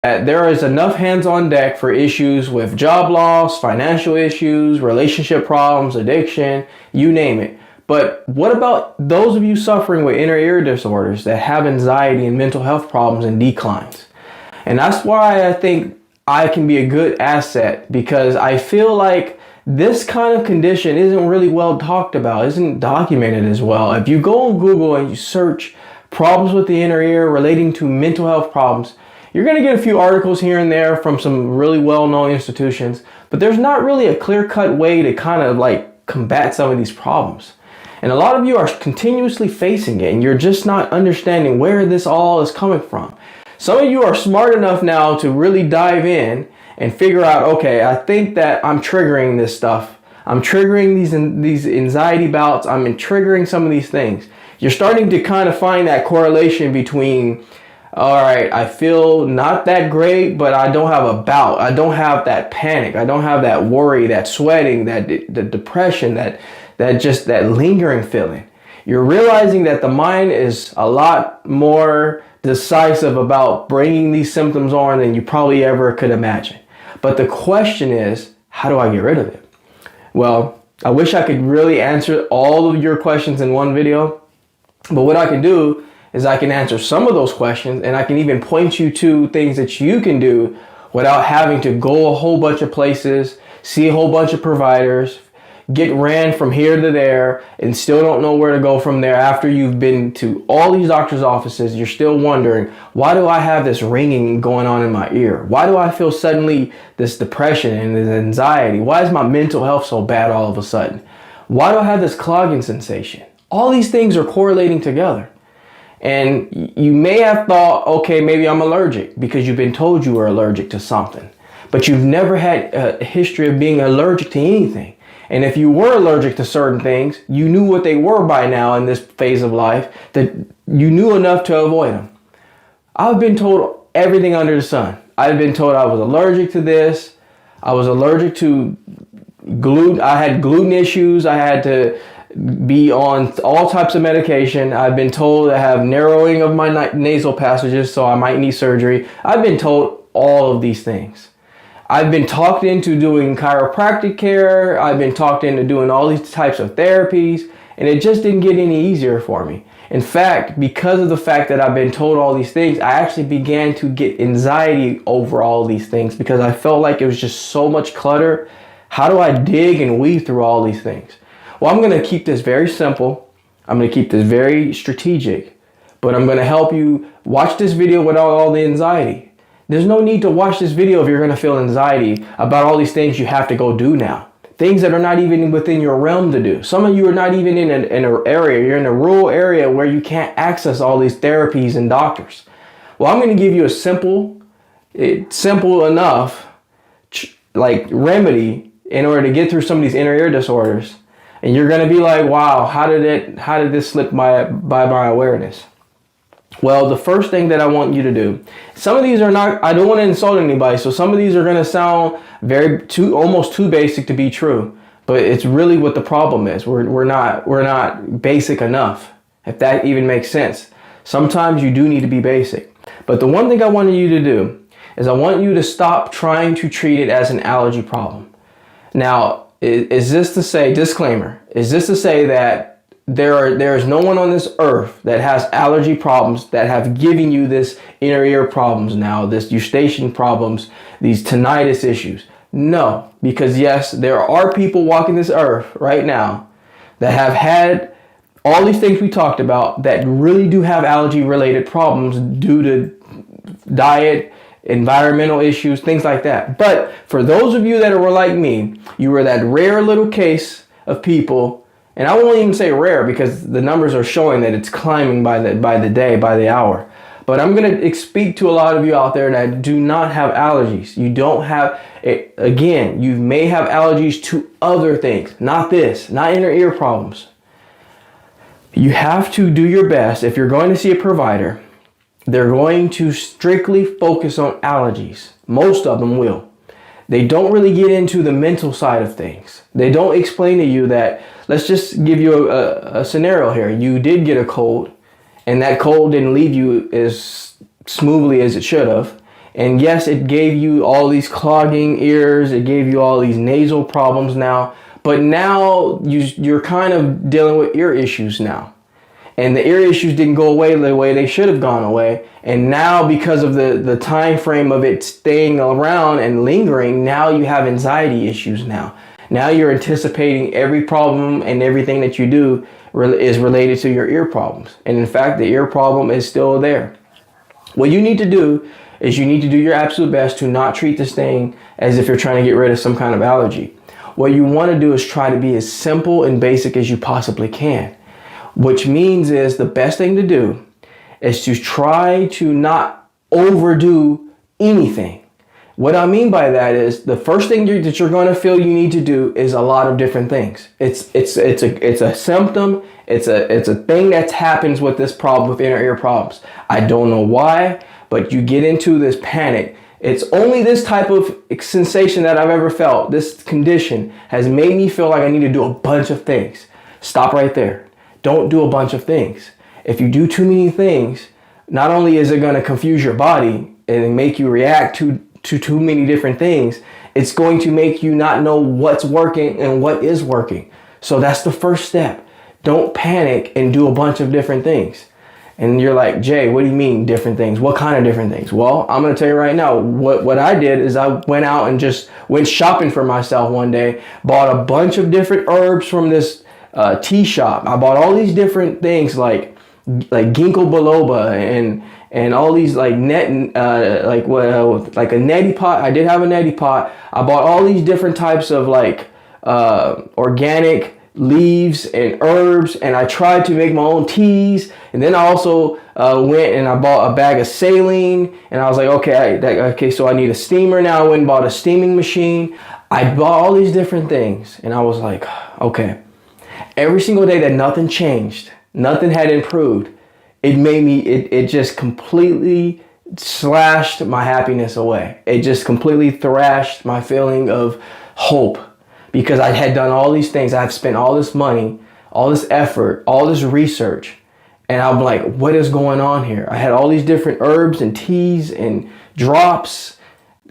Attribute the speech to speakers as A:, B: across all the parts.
A: that there is enough hands on deck for issues with job loss, financial issues, relationship problems, addiction, you name it. But what about those of you suffering with inner ear disorders that have anxiety and mental health problems and declines? And that's why I think I can be a good asset, because I feel like this kind of condition isn't really well talked about, isn't documented as well. If you go on Google and you search problems with the inner ear relating to mental health problems, you're going to get a few articles here and there from some really well-known institutions, but there's not really a clear-cut way to kind of like combat some of these problems. And a lot of you are continuously facing it, and you're just not understanding where this all is coming from. Some of you are smart enough now to really dive in and figure out, okay, I think that I'm triggering this stuff. I'm triggering these anxiety bouts. I'm triggering some of these things. You're starting to kind of find that correlation between, all right, I feel not that great, but I don't have a bout. I don't have that panic. I don't have that worry, that sweating, the depression, that lingering feeling. You're realizing that the mind is a lot more decisive about bringing these symptoms on than you probably ever could imagine. But the question is, how do I get rid of it? Well, I wish I could really answer all of your questions in one video, but what I can do is I can answer some of those questions, and I can even point you to things that you can do without having to go a whole bunch of places, see a whole bunch of providers, get ran from here to there, and still don't know where to go from there. After you've been to all these doctor's offices, you're still wondering, why do I have this ringing going on in my ear? Why do I feel suddenly this depression and this anxiety? Why is my mental health so bad all of a sudden? Why do I have this clogging sensation? All these things are correlating together. And you may have thought, okay, maybe I'm allergic because you've been told you were allergic to something, but you've never had a history of being allergic to anything. And if you were allergic to certain things, you knew what they were by now in this phase of life, that you knew enough to avoid them. I've been told everything under the sun. I've been told I was allergic to this. I was allergic to gluten. I had gluten issues. I had to be on all types of medication. I've been told I have narrowing of my nasal passages, so I might need surgery. I've been told all of these things. I've been talked into doing chiropractic care. I've been talked into doing all these types of therapies, and it just didn't get any easier for me. In fact, because of the fact that I've been told all these things, I actually began to get anxiety over all these things because I felt like it was just so much clutter. How do I dig and weave through all these things? Well, I'm going to keep this very simple. I'm going to keep this very strategic, but I'm going to help you watch this video without all the anxiety. There's no need to watch this video if you're going to feel anxiety about all these things you have to go do now. Things that are not even within your realm to do. Some of you are not even in an area. You're in a rural area where you can't access all these therapies and doctors. Well, I'm going to give you a simple enough like remedy in order to get through some of these inner ear disorders. And you're going to be like, wow, how did this slip by my awareness? Well, the first thing that I want you to do, some of these are not, I don't want to insult anybody, so some of these are going to sound almost too basic to be true, but it's really what the problem is. We're not basic enough, if that even makes sense. Sometimes you do need to be basic. But the one thing I wanted you to do is I want you to stop trying to treat it as an allergy problem. Now, is this to say, disclaimer, is this to say that there is no one on this earth that has allergy problems that have given you this inner ear problems now, this Eustachian problems, these tinnitus issues? No, because yes, there are people walking this earth right now that have had all these things we talked about that really do have allergy related problems due to diet, environmental issues, things like that. But for those of you that are like me, you were that rare little case of people. And I won't even say rare because the numbers are showing that it's climbing by the day, by the hour. But I'm going to speak to a lot of you out there that do not have allergies. You don't have, again, you may have allergies to other things, not this, not inner ear problems. You have to do your best. If you're going to see a provider, they're going to strictly focus on allergies. Most of them will. They don't really get into the mental side of things. They don't explain to you that, let's just give you a scenario here. You did get a cold, and that cold didn't leave you as smoothly as it should have. And yes, it gave you all these clogging ears, it gave you all these nasal problems now, but now you're kind of dealing with ear issues now. And the ear issues didn't go away the way they should have gone away. And now, because of the time frame of it staying around and lingering, now you have anxiety issues now. Now you're anticipating every problem, and everything that you do is related to your ear problems. And in fact, the ear problem is still there. What you need to do is you need to do your absolute best to not treat this thing as if you're trying to get rid of some kind of allergy. What you want to do is try to be as simple and basic as you possibly can. Which means is the best thing to do is to try to not overdo anything. What I mean by that is the first thing that you're going to feel you need to do is a lot of different things. It's a symptom. It's a thing that happens with this problem, with inner ear problems. I don't know why, but you get into this panic. It's only this type of sensation that I've ever felt. This condition has made me feel like I need to do a bunch of things. Stop right there. Don't do a bunch of things. If you do too many things, not only is it going to confuse your body and make you react to too many different things, it's going to make you not know what's working and what is working. So that's the first step. Don't panic and do a bunch of different things. And you're like, Jay, what do you mean different things? What kind of different things? Well, I'm going to tell you right now, what I did is I went out and just went shopping for myself one day, bought a bunch of different herbs from this tea shop. I bought all these different things like ginkgo biloba and all these like a neti pot. I did have a neti pot. I bought all these different types of like organic leaves and herbs, and I tried to make my own teas. And then I also went and I bought a bag of saline, and I was like, okay, so I need a steamer now. I went and bought a steaming machine. I bought all these different things, and I was like, okay. Every single day that nothing changed, nothing had improved, it just completely slashed my happiness away. It just completely thrashed my feeling of hope, because I had done all these things. I've spent all this money, all this effort, all this research, and I'm like, what is going on here? I had all these different herbs and teas and drops.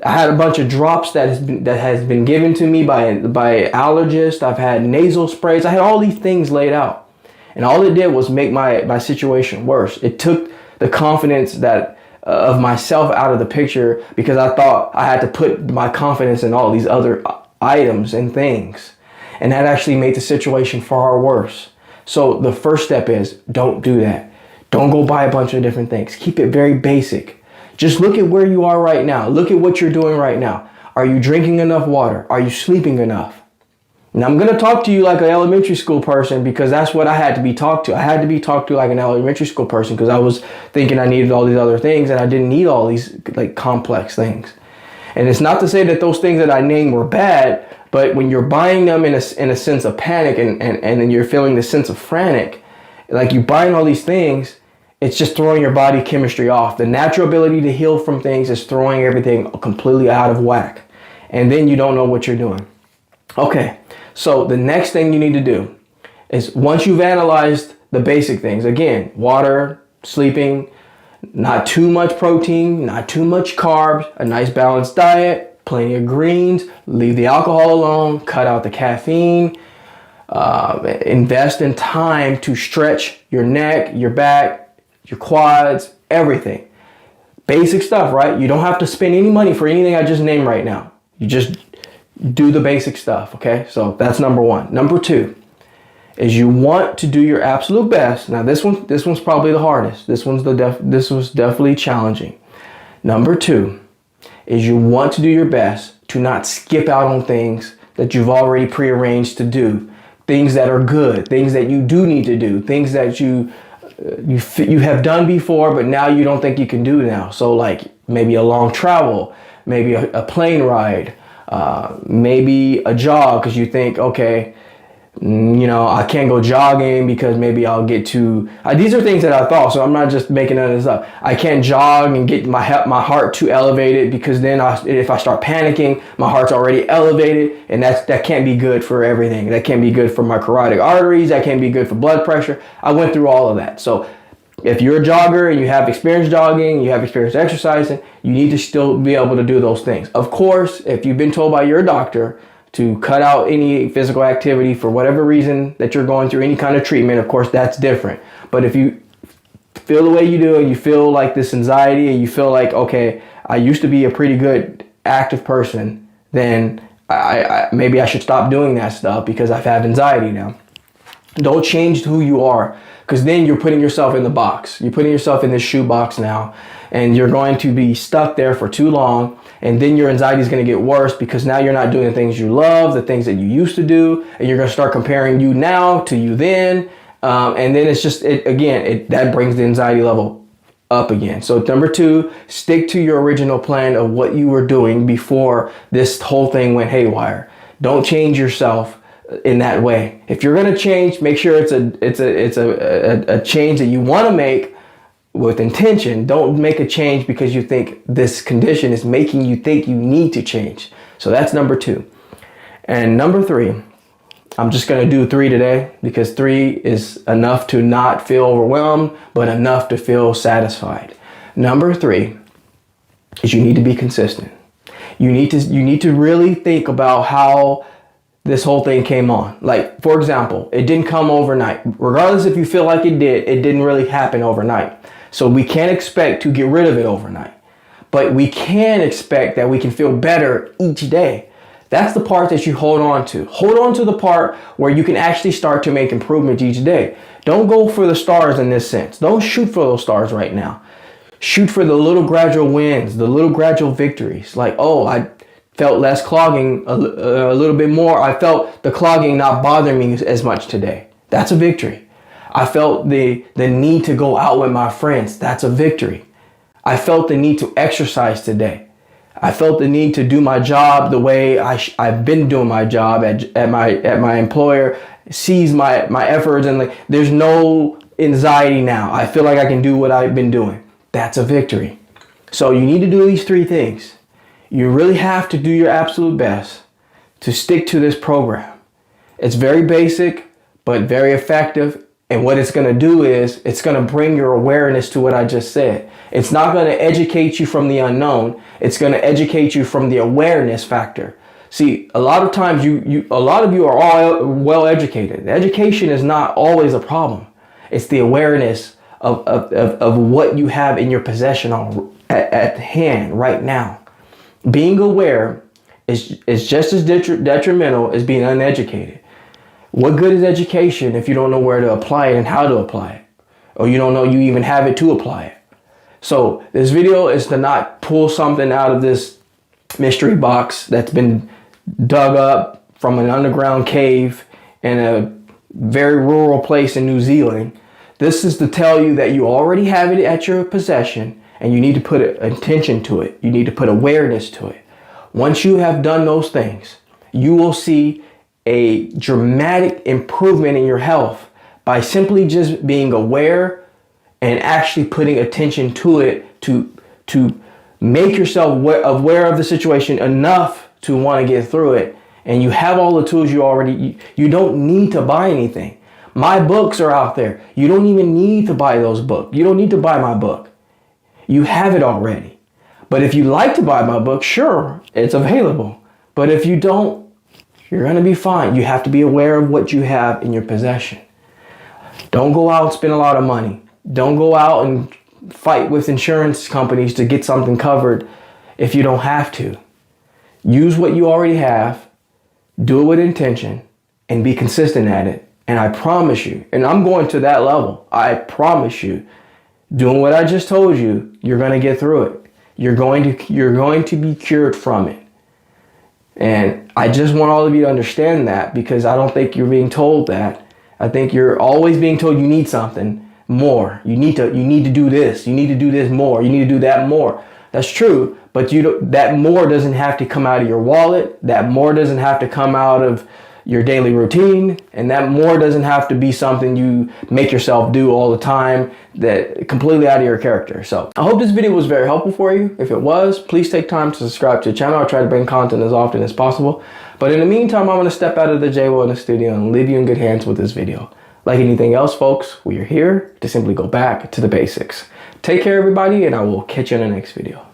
A: I had a bunch of drops that has been given to me by allergists. I've had nasal sprays. I had all these things laid out, and all it did was make my situation worse. It took the confidence of myself out of the picture, because I thought I had to put my confidence in all these other items and things, and that actually made the situation far worse. So the first step is don't do that. Don't go buy a bunch of different things. Keep it very basic. Just look at where you are right now. Look at what you're doing right now. Are you drinking enough water? Are you sleeping enough? And I'm going to talk to you like an elementary school person, because that's what I had to be talked to. I had to be talked to like an elementary school person, because I was thinking I needed all these other things, and I didn't need all these like complex things. And it's not to say that those things that I named were bad, but when you're buying them in a sense of panic and then you're feeling the sense of frantic, like you buying all these things, it's just throwing your body chemistry off. The natural ability to heal from things is throwing everything completely out of whack. And then you don't know what you're doing. Okay, so the next thing you need to do is, once you've analyzed the basic things, again, water, sleeping, not too much protein, not too much carbs, a nice balanced diet, plenty of greens, leave the alcohol alone, cut out the caffeine, invest in time to stretch your neck, your back, your quads, everything. Basic stuff, right? You don't have to spend any money for anything I just named right now. You just do the basic stuff, okay? So that's number one. Number two is you want to do your absolute best. Now this one's probably the hardest. This was definitely challenging. Number two is you want to do your best to not skip out on things that you've already prearranged to do. Things that are good, things that you do need to do, things that you have done before, but now you don't think you can do now. So like maybe a long travel, maybe a plane ride, maybe a jog, because you think, okay, I can't go jogging because maybe I'll get too, these are things that I thought, so I'm not just making none of this up. I can't jog and get my heart too elevated, because then if I start panicking, my heart's already elevated, and that can't be good for everything. That can't be good for my carotid arteries. That can't be good for blood pressure. I went through all of that. So If you're a jogger and you have experience jogging, you have experience exercising, you need to still be able to do those things. Of course, if you've been told by your doctor to cut out any physical activity for whatever reason that you're going through any kind of treatment, of course, that's different. But if you feel the way you do and you feel like this anxiety and you feel like, okay, I used to be a pretty good active person, then maybe I should stop doing that stuff because I have anxiety now. Don't change who you are, because then you're putting yourself in the box. You're putting yourself in this shoe box now, and you're going to be stuck there for too long, and then your anxiety is going to get worse because now you're not doing the things you love, the things that you used to do, and you're going to start comparing you now to you then, and then it's just, that brings the anxiety level up again. So number 2, stick to your original plan of what you were doing before this whole thing went haywire. Don't change yourself in that way. If you're going to change, make sure it's a change that you want to make with intention. Don't make a change because you think this condition is making you think you need to change. So that's number 2. And number 3, I'm just going to do 3 today because 3 is enough to not feel overwhelmed, but enough to feel satisfied. Number 3 is you need to be consistent. You need to really think about how this whole thing came on. Like, for example, it didn't come overnight. Regardless if you feel like it didn't really happen overnight. So we can't expect to get rid of it overnight. But we can expect that we can feel better each day. That's the part that you hold on to. Hold on to the part where you can actually start to make improvements each day. Don't go for the stars in this sense. Don't shoot for those stars right now. Shoot for the little gradual wins, the little gradual victories. Like, oh, I felt less clogging a little bit more. I felt the clogging not bothering me as much today. That's a victory. I felt the need to go out with my friends. That's a victory. I felt the need to exercise today. I felt the need to do my job the way I've been doing my job at my employer, sees my efforts, and like there's no anxiety now. I feel like I can do what I've been doing. That's a victory. So you need to do these 3 things. You really have to do your absolute best to stick to this program. It's very basic, but very effective. And what it's going to do is it's going to bring your awareness to what I just said. It's not going to educate you from the unknown. It's going to educate you from the awareness factor. See, a lot of times a lot of you are all well educated. Education is not always a problem. It's the awareness of what you have in your possession at hand right now. Being aware is just as detrimental as being uneducated. What good is education if you don't know where to apply it and how to apply it? Or you don't know you even have it to apply it. So this video is to not pull something out of this mystery box that's been dug up from an underground cave in a very rural place in New Zealand. This is to tell you that you already have it at your possession and you need to put attention to it. You need to put awareness to it. Once you have done those things, you will see a dramatic improvement in your health by simply just being aware and actually putting attention to it to make yourself aware of the situation enough to want to get through it. And you have all the tools you don't need to buy anything. My books are out there. You don't even need to buy those books. You don't need to buy my book. You have it already. But if you like to buy my book, sure, it's available. But if you don't, you're going to be fine. You have to be aware of what you have in your possession. Don't go out and spend a lot of money. Don't go out and fight with insurance companies to get something covered if you don't have to. Use what you already have, do it with intention, and be consistent at it. And I promise you, and I'm going to that level, I promise you, doing what I just told you, you're going to get through it. You're going to be cured from it. And I just want all of you to understand that, because I don't think you're being told that. I think you're always being told you need something more. You need to do this. You need to do this more. You need to do that more. That's true, but that more doesn't have to come out of your wallet. That more doesn't have to come out of your daily routine, and that more doesn't have to be something you make yourself do all the time, that completely out of your character. So I hope this video was very helpful for you. If it was, please take time to subscribe to the channel. I try to bring content as often as possible. But in the meantime, I'm going to step out of the Jaye in the studio and leave you in good hands with this video. Like anything else, folks, we are here to simply go back to the basics. Take care, everybody, and I will catch you in the next video.